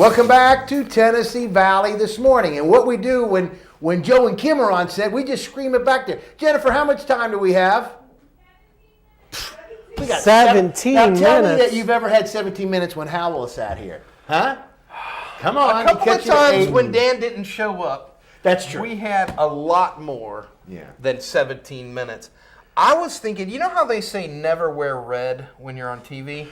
Welcome back to Tennessee Valley this morning. And what we do when Joe and Kim are on set, we just scream it back there. Jennifer, how much time do we have? We got 17 minutes. Now tell me that you've ever had 17 minutes when Howell sat here. Huh? Come on. A couple of times when Dan didn't show up, that's true. We had a lot more than 17 minutes. I was thinking, you know how they say never wear red when you're on TV?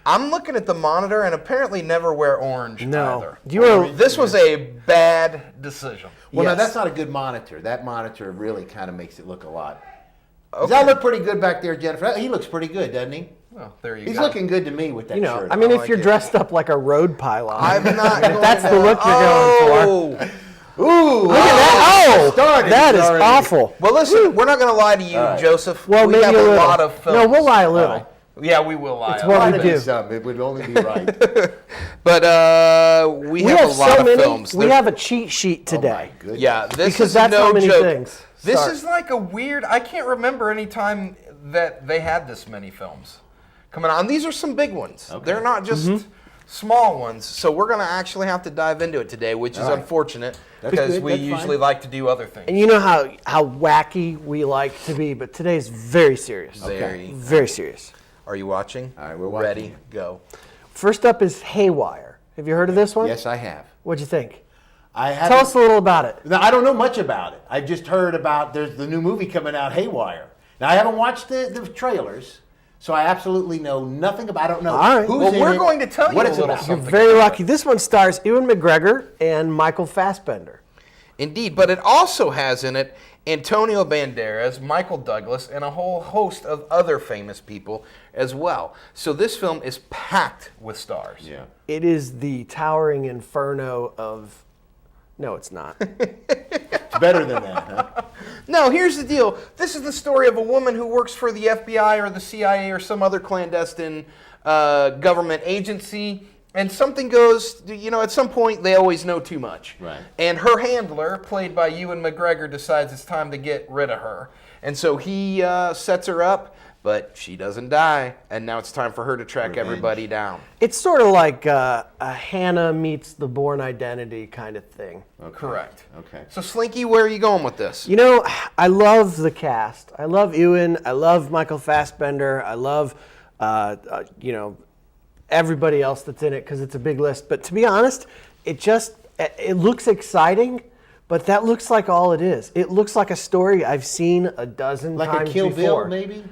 I'm looking at the monitor, and apparently never wear orange either. This was a bad decision. Well, no, that's not a good monitor. That monitor really kind of makes it look a lot. Does that look pretty good back there, Jennifer? He looks pretty good, doesn't he? Well, there you go. He's looking good to me with that shirt. I mean, if you're dressed up like a road pylon, I'm not. if that's the look you're going for. Ooh, look at that! Oh, that is awful. Well, listen, we're not going to lie to you, Joseph. Well, we maybe have a lot of films. No, we'll lie a little. Yeah, we will lie. It's what we do. It would only be right. But we have a lot of films. We have a cheat sheet today. Oh, yeah, this because is that's no how many joke. things. This is like a weird. I can't remember any time that they had this many films coming on. These are some big ones. Okay. They're not just small ones. So we're going to actually have to dive into it today, which is unfortunate because we usually like to do other things. And you know how wacky we like to be, but today's very serious. Very serious. Are you watching? All right, we're watching. Ready, go. First up is Haywire. Have you heard of this one? Yes, I have. What'd you think? Tell us a little about it. No, I don't know much about it. I've just heard about there's the new movie coming out, Haywire. Now, I haven't watched the trailers, so I absolutely know nothing about it. I don't know who's in it. We're going to tell you what a it's little about. something. You're very lucky. This one stars Ewan McGregor and Michael Fassbender. Indeed, but it also has in it Antonio Banderas, Michael Douglas, and a whole host of other famous people as well. So this film is packed with stars. Yeah. It is the towering inferno of... No, it's not. It's better than that, huh? No, here's the deal. This is the story of a woman who works for the FBI or the CIA or some other clandestine government agency. And something goes, at some point they always know too much. Right. And her handler, played by Ewan McGregor, decides it's time to get rid of her. And so he sets her up, but she doesn't die. And now it's time for her to track everybody down. It's sort of like a Hannah meets the Bourne Identity kind of thing. Okay. Correct. Okay. So Slinky, where are you going with this? I love the cast. I love Ewan. I love Michael Fassbender. I love, everybody else that's in it because it's a big list. But to be honest, it looks exciting, but that looks like all it is. It looks like a story I've seen a dozen times before. Like a Kill Bill, maybe?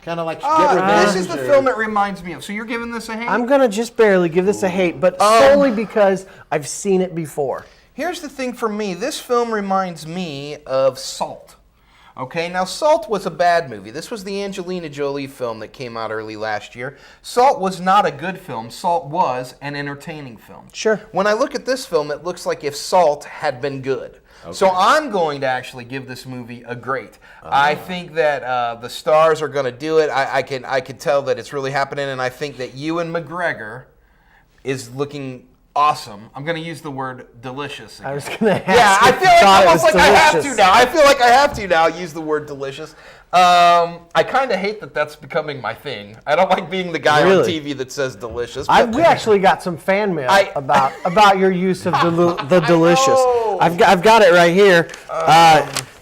Kind of like this is the film it reminds me of. So you're giving this a hate? I'm going to just barely give this a hate, but solely because I've seen it before. Here's the thing for me. This film reminds me of Salt. Okay, now Salt was a bad movie. This was the Angelina Jolie film that came out early last year. Salt was not a good film. Salt was an entertaining film. Sure. When I look at this film, it looks like if Salt had been good. Okay. So I'm going to actually give this movie a great. I think that the stars are going to do it. I can tell that it's really happening, and I think that Ewan McGregor is looking awesome. I'm going to use the word delicious again. I was going to ask. Yeah, I feel like almost like delicious. I have to now. I feel like I have to now use the word delicious. I kind of hate that that's becoming my thing. I don't like being the guy on TV that says delicious. We actually got some fan mail about your use of the delicious. I've got it right here.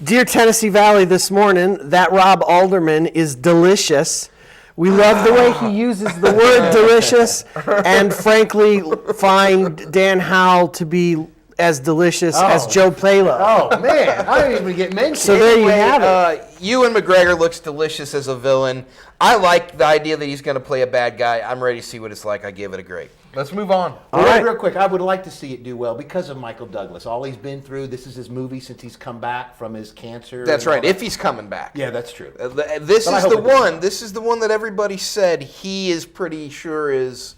Dear Tennessee Valley, this morning, that Rob Alderman is delicious. We love the way he uses the word delicious, and frankly, find Dan Howell to be as delicious as Joe Palo. Oh, man. I didn't even get mentioned. So there you have it. Ewan McGregor looks delicious as a villain. I like the idea that he's going to play a bad guy. I'm ready to see what it's like. I give it a great. Let's move on. All right. Real quick, I would like to see it do well because of Michael Douglas. All he's been through, this is his movie since he's come back from his cancer. That's right, if he's coming back. Yeah, that's true. This is the one. This is the one that everybody said he is pretty sure is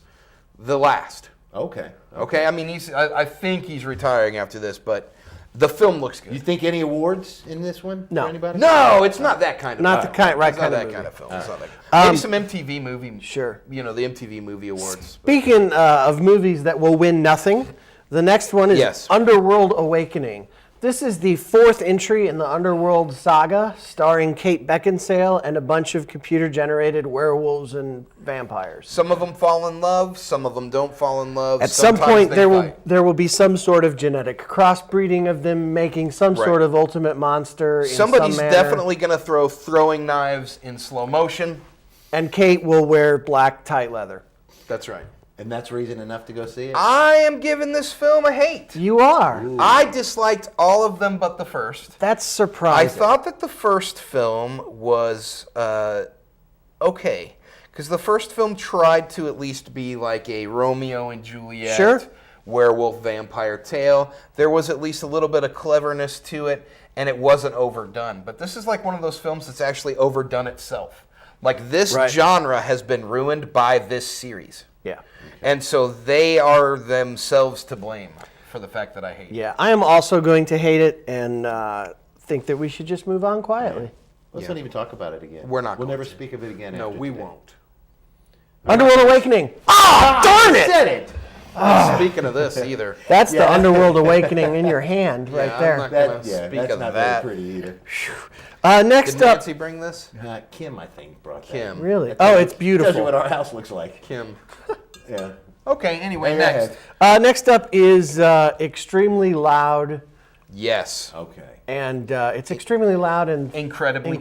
the last. Okay. I mean, I think he's retiring after this, but the film looks good. You think any awards in this one? No. For anybody? No, it's not that kind of not film. the kind, right it's kind not of that movie. kind of film. It's not that. Maybe some MTV movie. Sure. The MTV Movie Awards. Speaking of movies that will win nothing, the next one is Underworld Awakening. This is the 4th entry in the Underworld saga, starring Kate Beckinsale and a bunch of computer-generated werewolves and vampires. Some of them fall in love, some of them don't fall in love. At some point, they there will be some sort of genetic crossbreeding of them, making some sort of ultimate monster. Somebody's in some definitely going to throw throwing knives in slow motion. And Kate will wear black tight leather. That's right. And that's reason enough to go see it? I am giving this film a hate. You are. Ooh. I disliked all of them but the first. That's surprising. I thought that the first film was okay. Because the first film tried to at least be like a Romeo and Juliet werewolf vampire tale. There was at least a little bit of cleverness to it, and it wasn't overdone. But this is like one of those films that's actually overdone itself. Like this genre has been ruined by this series. Yeah. And so they are themselves to blame for the fact that I hate it. Yeah, I am also going to hate it and think that we should just move on quietly. Let's not even talk about it again. We're not We'll going never to. speak of it again. No, after we today. won't. Underworld Awakening. Ah, darn I it! said it. Speaking of this, either. That's the Underworld Awakening in your hand right I'm there. not gonna That's speak of not that. very pretty either. Next Did up, Nancy bring this? Kim, I think, brought that. Kim. really? That Oh, tells it's you- Tells you what beautiful. our house looks like. Kim. Yeah. Okay, anyway, Go next. ahead. Next up is Extremely Loud, Yes. Okay. and it's extremely loud and Incredibly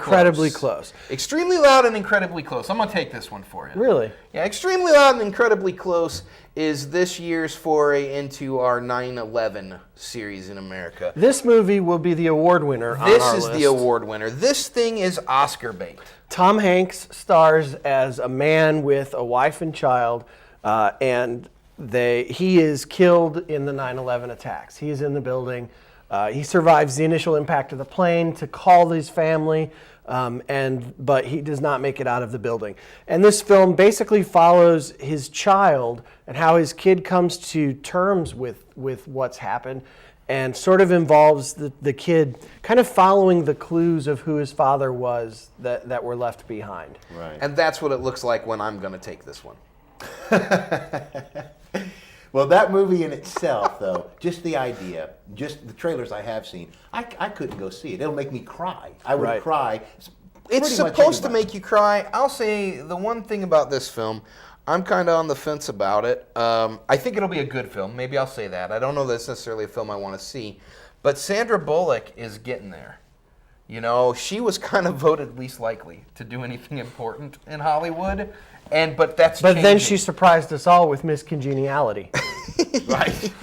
close. Extremely loud and incredibly close. I'm going to take this one for you. Really? Yeah, Extremely Loud and Incredibly Close is this year's foray into our 9/11 series in America. This movie will be the award winner on This our is list. the award winner. This thing is Oscar bait. Tom Hanks stars as a man with a wife and child, and he is killed in the 9/11 attacks. He is in the building. He survives the initial impact of the plane to call his family, but he does not make it out of the building. And this film basically follows his child and how his kid comes to terms with what's happened, and sort of involves the kid kind of following the clues of who his father was that were left behind. Right. And that's what it looks like when I'm going to take this one. Well, that movie in itself, though, just the idea, just the trailers I have seen, I couldn't go see it. It'll make me cry. I would cry. It's supposed to make you cry. I'll say the one thing about this film, I'm kind of on the fence about it. I think it'll be a good film. Maybe I'll say that. I don't know that it's necessarily a film I want to see. But Sandra Bullock is getting there. You know, she was kind of voted least likely to do anything important in Hollywood. But that's But then changing. she surprised us all with Miss Congeniality. Right.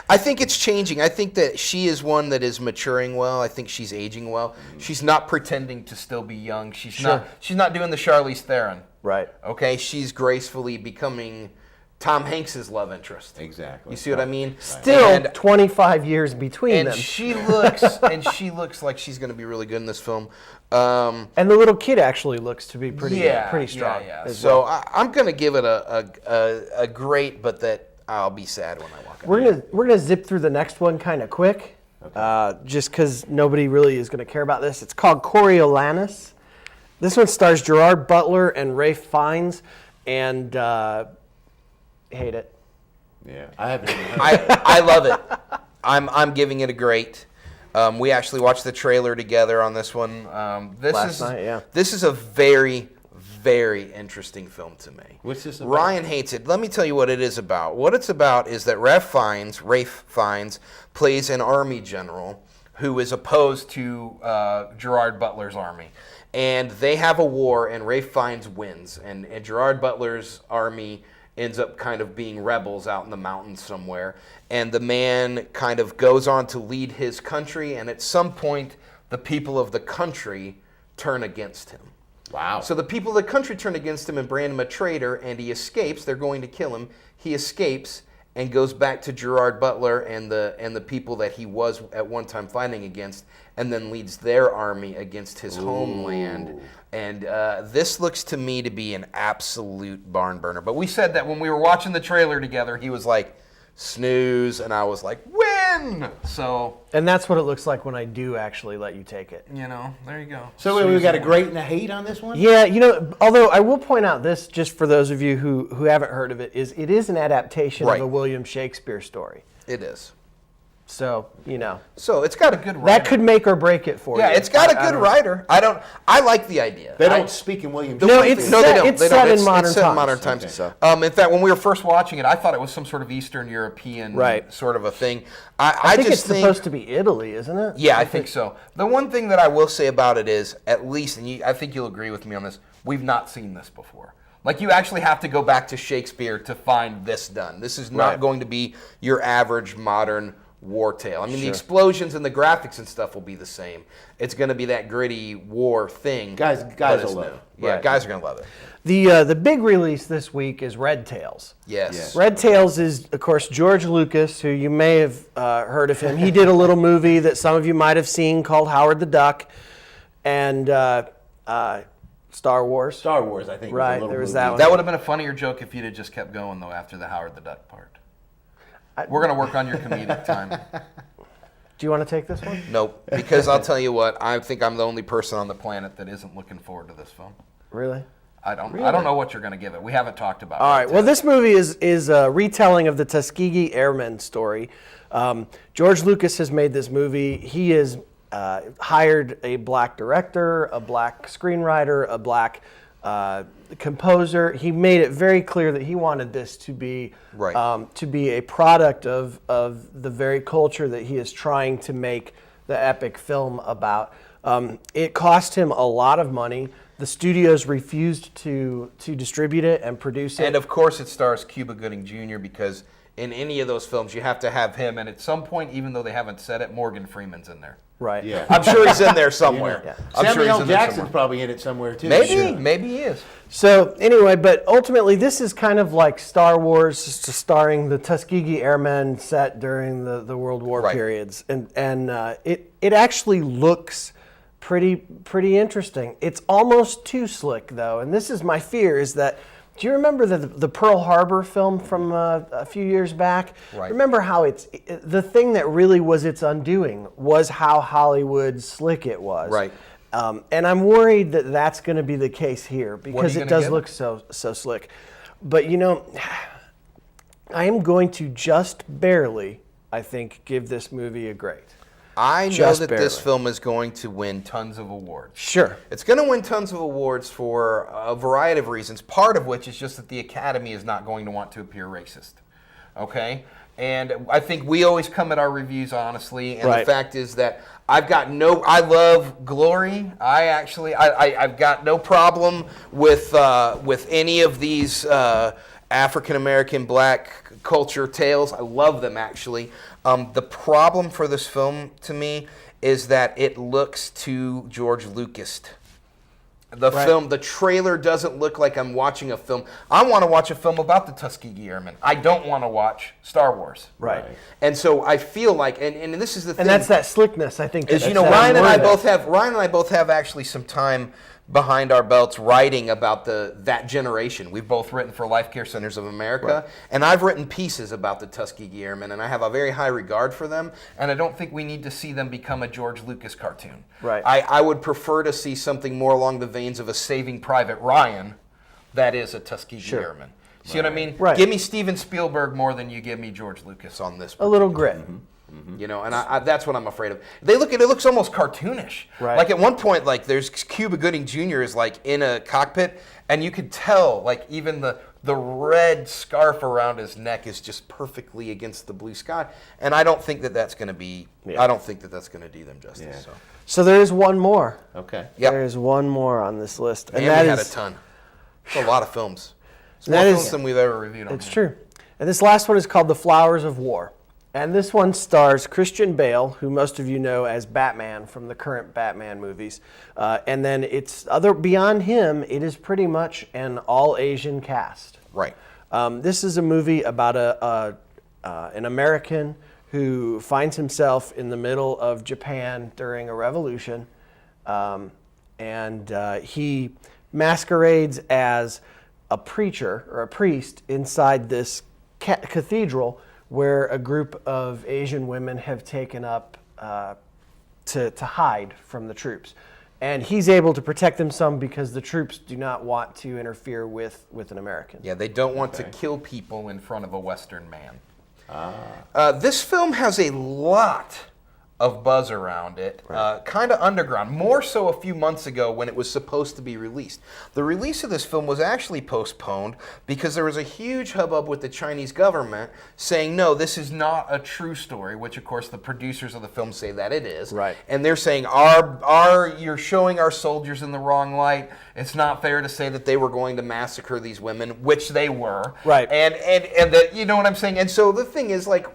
I think it's changing. I think that she is one that is maturing well. I think she's aging well. She's not pretending to still be young. She's not doing the Charlize Theron. Right. Okay, she's gracefully becoming Tom Hanks's love interest. Exactly. You see what I mean? Still And, 25 years between and them. she looks like she's going to be really good in this film. And the little kid actually looks to be pretty strong. Yeah. as So well. I'm going to give it a great, but that I'll be sad when I walk out. We're gonna zip through the next one kind of quick, just because nobody really is gonna care about this. It's called Coriolanus. This one stars Gerard Butler and Ralph Fiennes, and hate it. Yeah, I haven't even heard of it. I love it. I'm giving it a great. We actually watched the trailer together on this one. Last night, yeah. This is a very, very interesting film to me. What's this about? Ryan hates it. Let me tell you what it is about. What it's about is that Ralph Fiennes plays an army general who is opposed to Gerard Butler's army. And they have a war, and Ralph Fiennes wins. And Gerard Butler's army ends up kind of being rebels out in the mountains somewhere. And the man kind of goes on to lead his country, and at some point, the people of the country turn against him. Wow. So the people of the country turn against him and brand him a traitor, and he escapes. They're going to kill him. He escapes and goes back to Gerard Butler and the people that he was at one time fighting against, and then leads their army against his homeland. And this looks to me to be an absolute barn burner. But we said that when we were watching the trailer together, he was like, snooze, and I was like, win! So, And that's what it looks like when I do actually let you take it. you know, there you go. So we got a great and a hate on this one? Yeah, although I will point out this, just for those of you who haven't heard of it, it is an adaptation of a William Shakespeare story. It is. So, So it's got a good writer. that could make or break it for you. Yeah, it's got a good writer. I like the idea. They don't speak in William No, Shakespeare. it's No, they don't. It's They don't. set in It's modern set in times. modern times. Okay. In fact, when we were first watching it, I thought it was some sort of Eastern European Right. sort of a thing. I think just it's supposed to be Italy, isn't it? Yeah, I think so. The one thing that I will say about it is, at least, and I think you'll agree with me on this, we've not seen this before. Like, you actually have to go back to Shakespeare to find this done. This is not going to be your average modern war tale. I mean, the explosions and the graphics and stuff will be the same. It's going to be that gritty war thing. Guys will love it. Yeah, guys are going to love it. The big release this week is Red Tails. Yes. Red Tails is, of course, George Lucas, who you may have heard of him. He did a little movie that some of you might have seen called Howard the Duck, and Star Wars. Star Wars, I think. Right, was a there was movie. that one. That would have been a funnier joke if you'd have just kept going, though, after the Howard the Duck part. We're going to work on your comedic time. Do you want to take this one? Nope, because I'll tell you what, I think I'm the only person on the planet that isn't looking forward to this film. Really? I don't know what you're going to give it. We haven't talked about it. All right. Well, this movie is a retelling of the Tuskegee Airmen story. George Lucas has made this movie. He has hired a black director, a black screenwriter, a black composer. He made it very clear that he wanted this to be a product of the very culture that he is trying to make the epic film about. It cost him a lot of money. The studios refused to distribute it and produce it. And of course it stars Cuba Gooding Jr. because in any of those films you have to have him, and at some point, even though they haven't said it, Morgan Freeman's in there. Right. Yeah. I'm sure he's in there somewhere. Yeah. I'm sure Samuel he's L. in there Jackson's somewhere. probably in it somewhere too. Maybe he is. So anyway, but ultimately this is kind of like Star Wars starring the Tuskegee Airmen set during the World War periods. And it actually looks pretty interesting. It's almost too slick though. And this is my fear is that, do you remember the Pearl Harbor film from a few years back? Right. Remember how the thing that really was its undoing was how Hollywood slick it was. Right. And I'm worried that that's going to be the case here because it does look so slick. But I am going to just barely, I think, give this movie a grade. I know Just that barely. this film is going to win tons of awards. Sure. It's going to win tons of awards for a variety of reasons, part of which is just that the Academy is not going to want to appear racist. Okay? And I think we always come at our reviews honestly, and the fact is that I love Glory. I've got no problem with any of these African American black culture tales. I love them actually. The problem for this film to me is that it looks too George Lucas. The trailer doesn't look like I'm watching a film. I want to watch a film about the Tuskegee Airmen. I don't want to watch Star Wars. Right. And so I feel like, and this is the thing. And that's that slickness, I think. Is Ryan and I both have actually some time behind our belts writing about that generation. We've both written for Life Care Centers of America, and I've written pieces about the Tuskegee Airmen, and I have a very high regard for them, and I don't think we need to see them become a George Lucas cartoon. Right. I would prefer to see something more along the veins of a Saving Private Ryan that is a Tuskegee Airman. See what I mean? Right. Give me Steven Spielberg more than you give me George Lucas on this. A little grit. You know, and that's what I'm afraid of. It looks almost cartoonish. Right. Like at one point, like there's Cuba Gooding Jr. is like in a cockpit, and you could tell, like even the red scarf around his neck is just perfectly against the blue sky. And I don't think that's going to be. I don't think that's going to do them justice. Yeah. So there is one more. Okay. Yep. There is one more on this list, And we had a ton. It's a lot of films. It's more films than we've ever reviewed on It's here. true. And this last one is called The Flowers of War. And this one stars Christian Bale, who most of you know as Batman from the current Batman movies. And then beyond him, it is pretty much an all-Asian cast. Right. This is a movie about an American who finds himself in the middle of Japan during a revolution. And he masquerades as a preacher or a priest inside this cathedral where a group of Asian women have taken up to hide from the troops. And he's able to protect them some because the troops do not want to interfere with an American. Yeah, they don't want to kill people in front of a Western man. This film has a lot of buzz around it, kind of underground, more so a few months ago when it was supposed to be released. The release of this film was actually postponed because there was a huge hubbub with the Chinese government saying, no, this is not a true story, which of course the producers of the film say that it is. Right. And they're saying, you're showing our soldiers in the wrong light. It's not fair to say that they were going to massacre these women, which they were. Right. And that, you know what I'm saying? And so the thing is, like,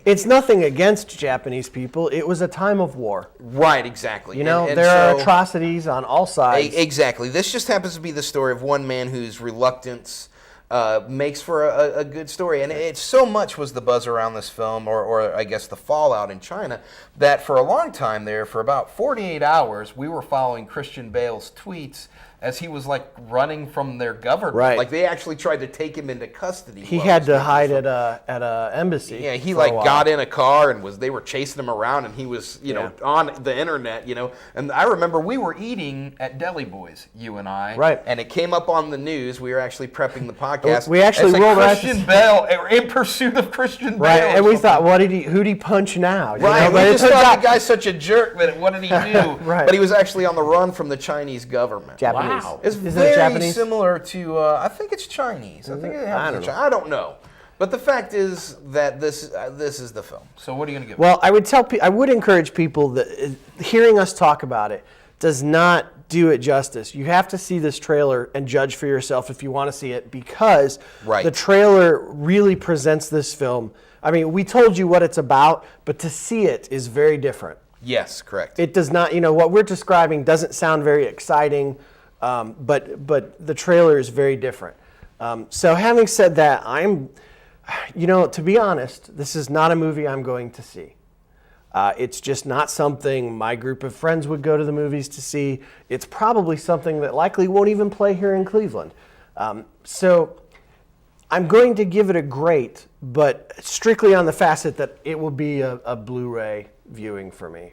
it's nothing against Japanese people. It was a time of war. right, exactly. You know, And there are so- atrocities on all sides. Exactly. This just happens to be the story of one man whose reluctance makes for a good story. And it so much was the buzz around this film, or I guess the fallout in China, that for a long time there, for about 48 hours, we were following Christian Bale's tweets as he was like running from their government. Right. Like they actually tried to take him into custody. He while had he to was hide making at a embassy. Yeah, he for a like while. got in a car and they were chasing him around, and he was, Yeah. on the internet, And I remember we were eating at Deli Boys, you and I. Right. And it came up on the news. We were actually prepping the podcast. We actually It's like rolled out Christian Bale, In Pursuit of Christian Bale. Right, or and we something. thought, who'd he punch now? You Right, know, but we it just turns thought out the guy's such a jerk, but what did he do? Right. But he was actually on the run from the Chinese government. Japanese. Wow. It's Isn't very it Japanese? similar to, I think it's Chinese. I think it I happens don't in know. China. I don't know. But the fact is that this is the film. So what are you going to give it? Well, I would encourage people that hearing us talk about it does not do it justice. You have to see this trailer and judge for yourself if you want to see it, because Right. the trailer really presents this film. I mean, we told you what it's about, but to see it is very different. Yes, correct. It does not, what we're describing doesn't sound very exciting, but the trailer is very different. So having said that, to be honest, this is not a movie I'm going to see. It's just not something my group of friends would go to the movies to see. It's probably something that likely won't even play here in Cleveland. So I'm going to give it a great, but strictly on the facet that it will be a Blu-ray viewing for me.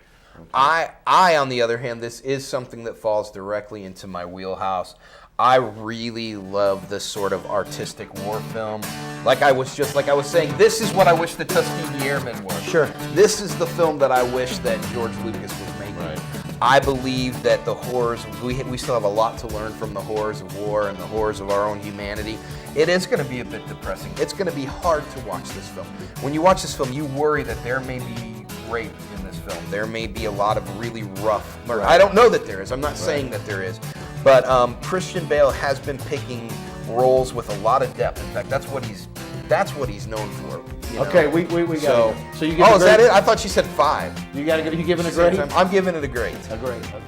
I, on the other hand, this is something that falls directly into my wheelhouse. I really love this sort of artistic war film. Like I was saying, this is what I wish the Tuskegee Airmen were. Sure. This is the film that I wish that George Lucas was making. Right. I believe that the horrors, we still have a lot to learn from the horrors of war and the horrors of our own humanity. It is going to be a bit depressing. It's going to be hard to watch this film. When you watch this film, you worry that there may be rape in this film. There may be a lot of really rough murder. Right. I don't know that there is. I'm not saying that there is. But Christian Bale has been picking roles with a lot of depth. In fact, that's what he's known for. Okay, we got it. So you give oh, it a is that grade? it? I thought you said 5. You giving a grade? I'm giving it a grade. A grade. Okay.